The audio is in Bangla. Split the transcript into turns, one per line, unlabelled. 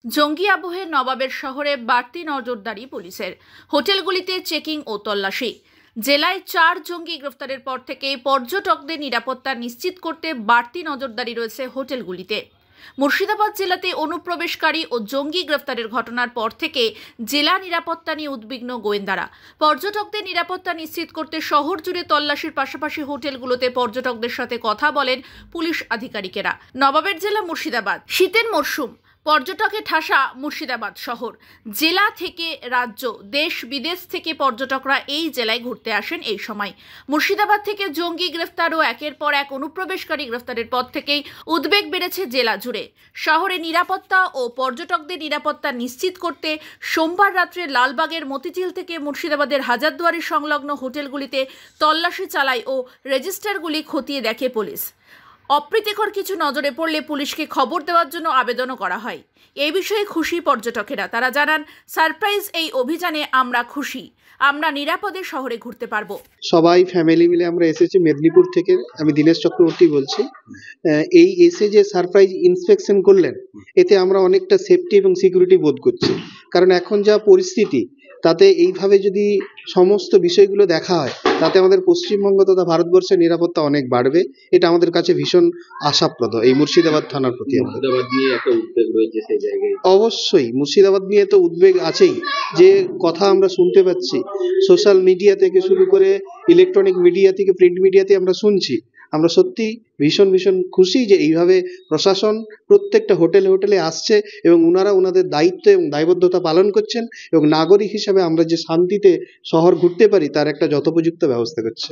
জঙ্গি আবহে নবাবের শহরে বাড়তি নজরদারি পুলিশের। হোটেলগুলিতে চেকিং ও তল্লাশি। জেলায় 4 জঙ্গি গ্রেফতারের পর থেকে পর্যটকদের নিরাপত্তা নিশ্চিত করতে বাড়তি নজরদারি রয়েছে হোটেলগুলিতে। মুর্শিদাবাদ জেলাতে অনুপ্রবেশকারী ও জঙ্গি গ্রেফতারের ঘটনার পর থেকে জেলা নিরাপত্তা নিয়ে উদ্বিগ্ন গোয়েন্দারা। পর্যটকদের নিরাপত্তা নিশ্চিত করতে শহর জুড়ে তল্লাশির পাশাপাশি হোটেলগুলোতে পর্যটকদের সাথে কথা বলেন পুলিশ আধিকারিকেরা। নবাবের জেলা মুর্শিদাবাদ। শীতের মরশুম, পর্যটকে ঠাসা মুর্শিদাবাদ শহর। জেলা থেকে রাজ্য, দেশ বিদেশ থেকে পর্যটকরা এই জেলায় ঘুরতে আসেন এই সময়। মুর্শিদাবাদ থেকে জঙ্গি গ্রেফতার ও একের পর এক অনুপ্রবেশকারী গ্রেফতারের পর থেকেই উদ্বেগ বেড়েছে জেলা জুড়ে। শহরে নিরাপত্তা ও পর্যটকদের নিরাপত্তা নিশ্চিত করতে সোমবার রাত্রে লালবাগের মতিঝিল থেকে মুর্শিদাবাদের হাজারদুয়ারি সংলগ্ন হোটেলগুলিতে তল্লাশি চালায় ও রেজিস্টারগুলি খতিয়ে দেখে পুলিশ। অপ্রীতিকর কিছু নজরে পড়লে পুলিশকে খবর দেওয়ার জন্য আবেদনও করা হয়। এই বিষয়ে খুশি পর্যটকেরা। তারা জানান, সারপ্রাইজ এই অভিযানে আমরা খুশি, আমরা নিরাপদে শহরে ঘুরতে পারবো।
সবাই ফ্যামিলি মিলে আমরা এসেছি মেদিনীপুর থেকে। আমি দীনেশ চক্রবর্তী বলছি। এই এসে যে সারপ্রাইজ ইন্সপেকশন করলেন, এতে আমরা অনেকটা সেফটি এবং সিকিউরিটি বোধ করছি। কারণ এখন যা পরিস্থিতি, তাতে এইভাবে যদি সমস্ত বিষয়গুলো দেখা হয়, তাতে আমাদের পশ্চিমবঙ্গ তথা ভারতবর্ষের নিরাপত্তা অনেক বাড়বে। এটা আমাদের কাছে ভীষণ আশাপ্রদ। এই মুর্শিদাবাদ থানার প্রতি মুর্শিদাবাদ নিয়ে একটা উদ্বেগ রয়েছে সেই জায়গায়। অবশ্যই মুর্শিদাবাদ নিয়ে তো উদ্বেগ আছেই। যে কথা আমরা শুনতে পাচ্ছি সোশ্যাল মিডিয়া থেকে শুরু করে ইলেকট্রনিক মিডিয়া থেকে প্রিন্ট মিডিয়াতে আমরা শুনছি, আমরা সত্যি ভীষণ খুশি যে এইভাবে প্রশাসন প্রত্যেকটা হোটেলে আসছে এবং ওনারা ওনাদের দায়িত্ব এবং দায়বদ্ধতা পালন করছেন এবং নাগরিক হিসাবে আমরা যে শান্তিতে শহর ঘুরতে পারি তার একটা যথোপযুক্ত ব্যবস্থা করছে।